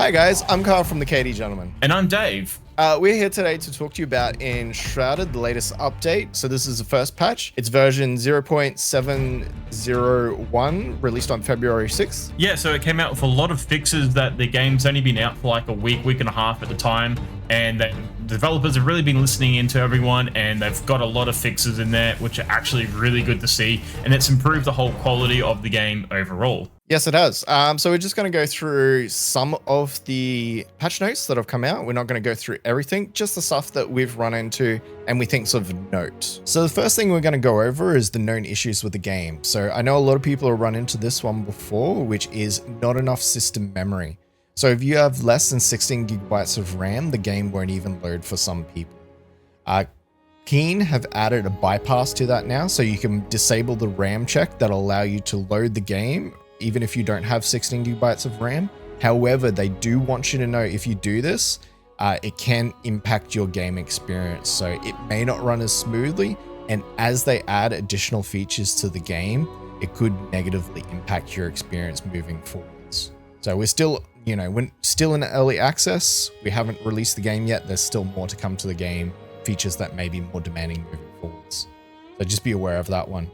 Hi guys, I'm Carl from the KD Gentleman. And I'm Dave. We're here today to talk to you about Enshrouded, the latest update. So this is the first patch. It's version 0.701, released on February 6th. Yeah, so it came out with a lot of fixes that the game's only been out for like a week and a half at the time. And that developers have really been listening into everyone, and they've got a lot of fixes in there, which are actually really good to see. And it's improved the whole quality of the game overall. Yes, it has. So we're just going to go through some of the patch notes that have come out. We're not going to go through everything, just the stuff that we've run into and we think's of note. So the first thing we're going to go over is the known issues with the game. So I know a lot of people have run into this one before, which is not enough system memory. So if you have less than 16 gigabytes of RAM, the game won't even load for some people. Keen have added a bypass to that now, so you can disable the RAM check that'll allow you to load the game even if you don't have 16 gigabytes of RAM. However, they do want you to know if you do this, it can impact your game experience. So it may not run as smoothly, and as they add additional features to the game, it could negatively impact your experience moving forwards. So we're still, we're still in early access. We haven't released the game yet. There's still more to come to the game, features that may be more demanding moving forwards. So just be aware of that one.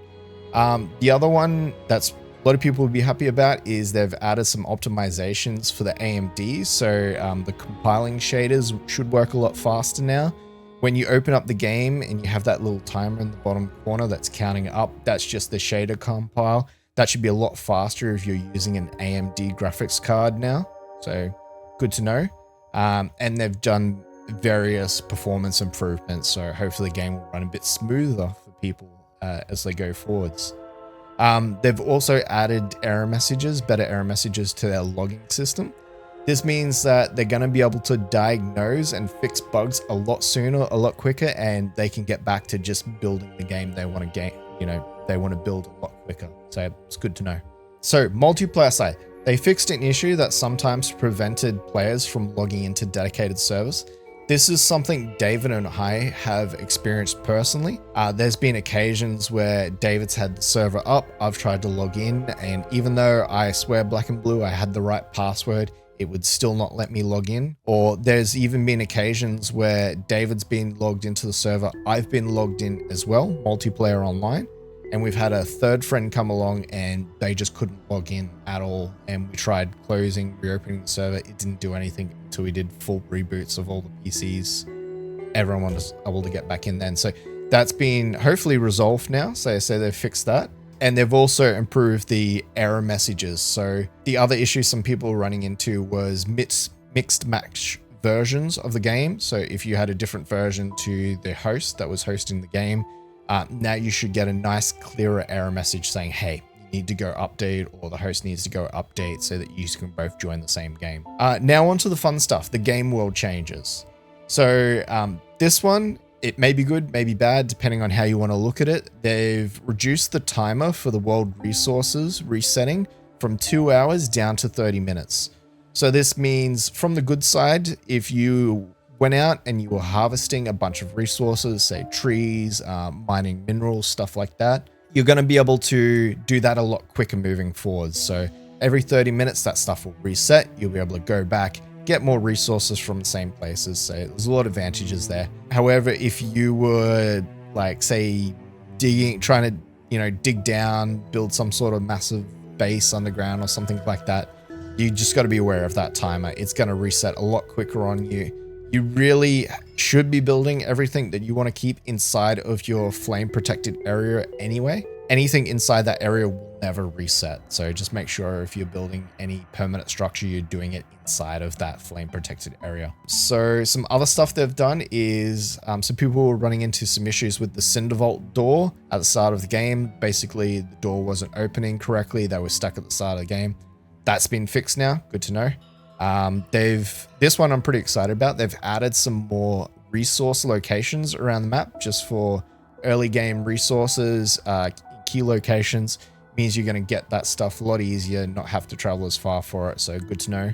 The other one that's a lot of people would be happy about is they've added some optimizations for the AMD. So the compiling shaders should work a lot faster now. When you open up the game and you have that little timer in the bottom corner that's counting up, that's just the shader compile. That should be a lot faster if you're using an AMD graphics card now. So good to know. And they've done various performance improvements. So hopefully the game will run a bit smoother for people as they go forwards. They've also added better error messages to their logging system. This means that they're going to be able to diagnose and fix bugs a lot sooner, a lot quicker, and they can get back to just building the game they want to they want to build a lot quicker. So it's good to know. So multiplayer side, they fixed an issue that sometimes prevented players from logging into dedicated servers. This is something David and I have experienced personally. There's been occasions where David's had the server up, I've tried to log in, and even though I swear black and blue I had the right password, it would still not let me log in. Or there's even been occasions where David's been logged into the server, I've been logged in as well, multiplayer online, and we've had a third friend come along and they just couldn't log in at all. And we tried closing, reopening the server. It didn't do anything until we did full reboots of all the PCs. Everyone was able to get back in then. So that's been hopefully resolved now. So they've fixed that. And they've also improved the error messages. So the other issue some people were running into was mixed match versions of the game. So if you had a different version to the host that was hosting the game, now you should get a nice clearer error message saying, hey, you need to go update, or the host needs to go update, so that you can both join the same game. Now on to the fun stuff, the game world changes. So this one, it may be good, may be bad, depending on how you want to look at it. They've reduced the timer for the world resources resetting from 2 hours down to 30 minutes. So this means, from the good side, if you went out and you were harvesting a bunch of resources, say trees, mining minerals, stuff like that, you're going to be able to do that a lot quicker moving forward. So every 30 minutes, that stuff will reset. You'll be able to go back, get more resources from the same places. So there's a lot of advantages there. However, if you were like, say, trying to, dig down, build some sort of massive base underground or something like that, you just got to be aware of that timer. It's going to reset a lot quicker on you. You really should be building everything that you want to keep inside of your flame protected area anyway. Anything inside that area will never reset. So just make sure if you're building any permanent structure, you're doing it inside of that flame protected area. So some other stuff they've done is some people were running into some issues with the Cinder Vault door at the start of the game. Basically, the door wasn't opening correctly. They were stuck at the start of the game. That's been fixed now. Good to know. This one I'm pretty excited about. They've added some more resource locations around the map just for early game resources, key locations. Means you're going to get that stuff a lot easier, not have to travel as far for it. So good to know.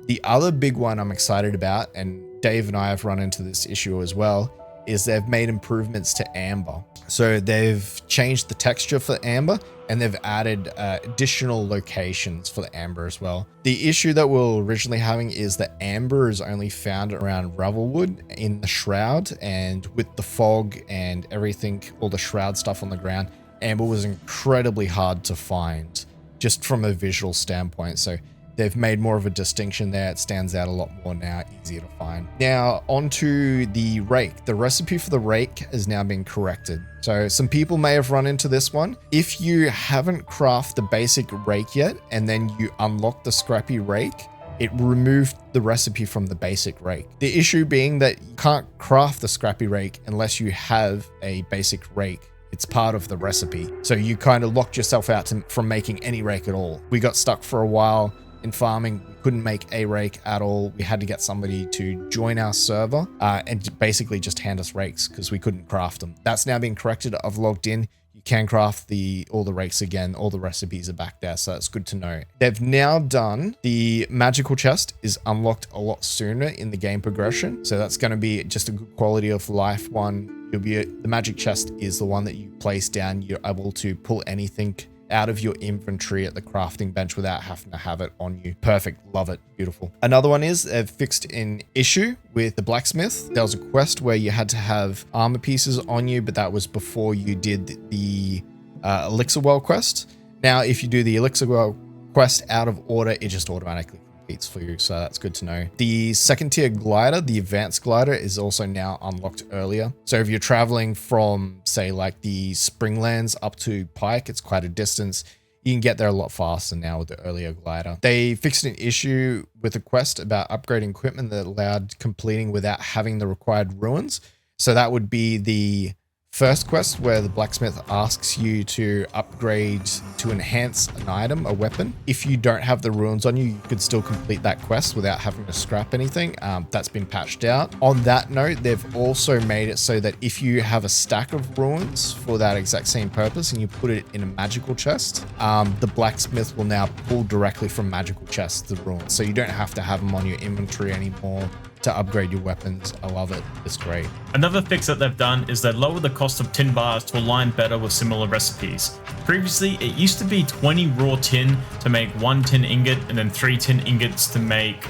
The other big one I'm excited about, and Dave and I have run into this issue as well, is they've made improvements to amber. So they've changed the texture for amber, and they've added additional locations for the amber as well. The issue that we're originally having is that amber is only found around Revelwood in the Shroud, and with the fog and everything, all the Shroud stuff on the ground, amber was incredibly hard to find just from a visual standpoint. So they've made more of a distinction there. It stands out a lot more now, easier to find. Now onto the rake. The recipe for the rake has now been corrected. So some people may have run into this one. If you haven't crafted the basic rake yet, and then you unlock the scrappy rake, it removed the recipe from the basic rake. The issue being that you can't craft the scrappy rake unless you have a basic rake. It's part of the recipe. So you kind of locked yourself out from making any rake at all. We got stuck for a while in farming. We couldn't make a rake at all. We had to get somebody to join our server and basically just hand us rakes because we couldn't craft them. That's now been corrected. I've logged in. You can craft all the rakes again. All the recipes are back there, so that's good to know. They've now done the magical chest is unlocked a lot sooner in the game progression, so that's going to be just a good quality of life one. The magic chest is the one that you place down. You're able to pull anything out of your inventory at the crafting bench without having to have it on you. Perfect. Love it. Beautiful. Another one is they've fixed an issue with the blacksmith. There was a quest where you had to have armor pieces on you, but that was before you did the elixir well quest. Now, if you do the elixir well quest out of order, it just automatically completes for you. So that's good to know. The second tier glider, the advanced glider, is also now unlocked earlier. So if you're traveling from, say, like the Springlands up to Pike, it's quite a distance. You can get there a lot faster now with the earlier glider. They fixed an issue with a quest about upgrading equipment that allowed completing without having the required ruins. So that would be the first quest where the blacksmith asks you to upgrade to enhance an item, a weapon. If you don't have the ruins on you, you could still complete that quest without having to scrap anything. That's been patched out. On that note, they've also made it so that if you have a stack of ruins for that exact same purpose and you put it in a magical chest, the blacksmith will now pull directly from magical chests the ruins. So you don't have to have them on your inventory anymore to upgrade your weapons. I love it. It's great. Another fix that they've done is they lower the cost of tin bars to align better with similar recipes. Previously, it used to be 20 raw tin to make 1 tin ingot and then 3 tin ingots to make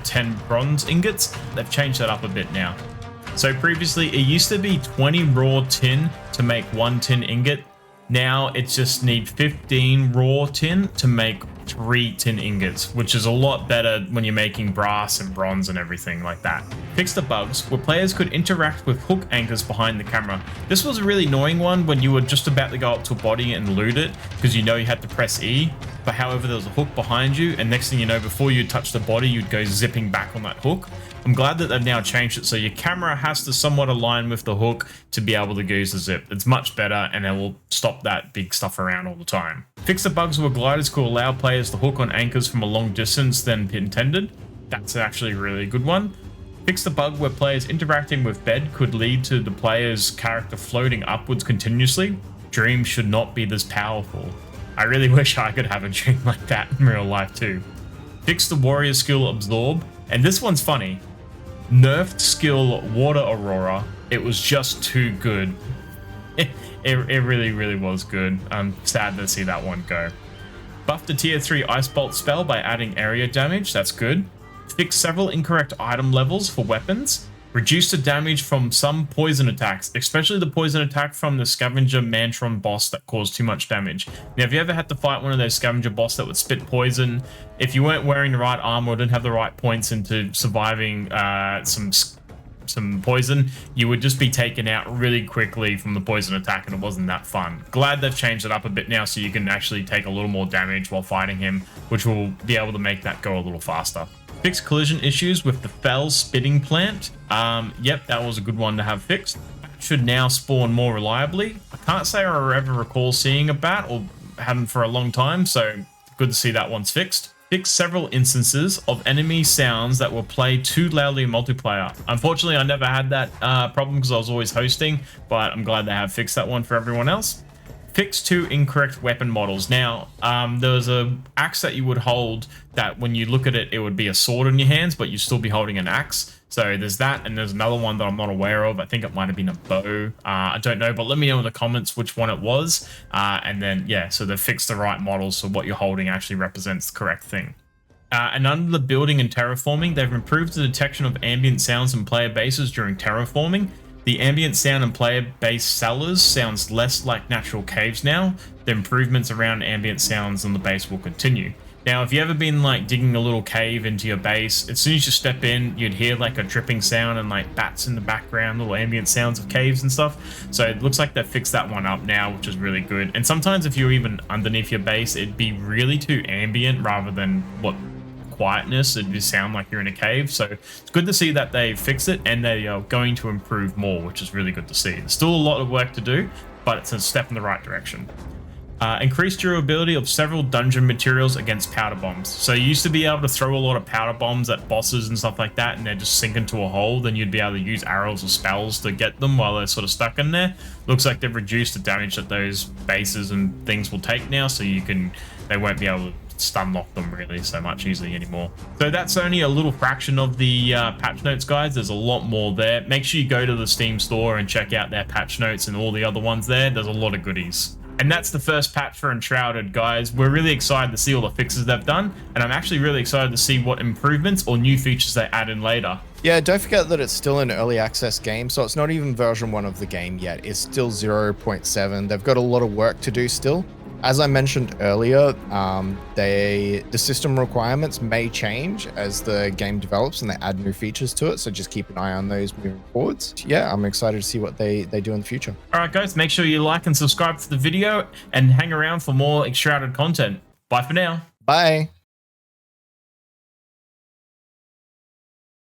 10 bronze ingots. They've changed that up a bit now. So previously, it used to be 20 raw tin to make 1 tin ingot. Now it just need 15 raw tin to make 3 tin ingots, which is a lot better when you're making brass and bronze and everything like that. Fix the bugs where players could interact with hook anchors behind the camera. This was a really annoying one when you were just about to go up to a body and loot it because you know you had to press E, but however there was a hook behind you, and next thing you know, before you touch the body, you'd go zipping back on that hook. I'm glad that they've now changed it so your camera has to somewhat align with the hook to be able to use the zip. It's much better and it will stop that big stuff around all the time. Fix the bugs where gliders could allow players to hook on anchors from a long distance than intended. That's actually a really good one. Fix the bug where players interacting with bed could lead to the player's character floating upwards continuously. Dreams should not be this powerful. I really wish I could have a dream like that in real life too. Fix the warrior skill absorb, and this one's funny. Nerfed skill water aurora. It was just too good. It really was good. I'm sad to see that one go. Buff the tier 3 ice bolt spell by adding area damage. That's good. Fix several incorrect item levels for weapons. Reduce the damage from some poison attacks, especially the poison attack from the scavenger mantron boss that caused too much damage. Now, if you ever had to fight one of those scavenger boss that would spit poison, if you weren't wearing the right armor or didn't have the right points into surviving some poison, you would just be taken out really quickly from the poison attack, and it wasn't that fun. Glad they've changed it up a bit now so you can actually take a little more damage while fighting him, which will be able to make that go a little faster. Fix collision issues with the fell spitting plant. Yep, that was a good one to have fixed. Should now spawn more reliably. I can't say I ever recall seeing a bat or hadn't for a long time, so good to see that one's fixed. Fix several instances of enemy sounds that were played too loudly in multiplayer. Unfortunately, I never had that problem because I was always hosting, but I'm glad they have fixed that one for everyone else. Fix 2 incorrect weapon models. Now, there was a axe that you would hold that when you look at it, it would be a sword in your hands, but you'd still be holding an axe. So there's that, and there's another one that I'm not aware of. I think it might have been a bow. I don't know, but let me know in the comments which one it was. And then, yeah, so they fixed the right model so what you're holding actually represents the correct thing. And under the building and terraforming, they've improved the detection of ambient sounds and player bases during terraforming. The ambient sound and player base cellars sounds less like natural caves now. The improvements around ambient sounds on the base will continue. Now, if you ever been like digging a little cave into your base, as soon as you step in, you'd hear like a dripping sound and like bats in the background, little ambient sounds of caves and stuff. So it looks like they've fixed that one up now, which is really good. And sometimes if you're even underneath your base, it'd be really too ambient rather than what quietness. It'd just sound like you're in a cave. So it's good to see that they fixed it and they are going to improve more, which is really good to see. There's still a lot of work to do, but it's a step in the right direction. Increased durability of several dungeon materials against powder bombs. So you used to be able to throw a lot of powder bombs at bosses and stuff like that, and they're just sink into a hole. Then you'd be able to use arrows or spells to get them while they're sort of stuck in there. Looks like they've reduced the damage that those bases and things will take now, so they won't be able to stun lock them really so much easily anymore. So that's only a little fraction of the patch notes, guys. There's a lot more there. Make sure you go to the Steam store and check out their patch notes and all the other ones there. There's a lot of goodies. And that's the first patch for Enshrouded, guys. We're really excited to see all the fixes they've done, and I'm actually really excited to see what improvements or new features they add in later. Yeah, don't forget that it's still an early access game, so it's not even version 1 of the game yet. It's still 0.7. They've got a lot of work to do still. As I mentioned earlier, the system requirements may change as the game develops and they add new features to it, so just keep an eye on those moving forwards. Yeah, I'm excited to see what they do in the future. All right, guys, make sure you like and subscribe to the video and hang around for more Enshrouded content. Bye for now. Bye.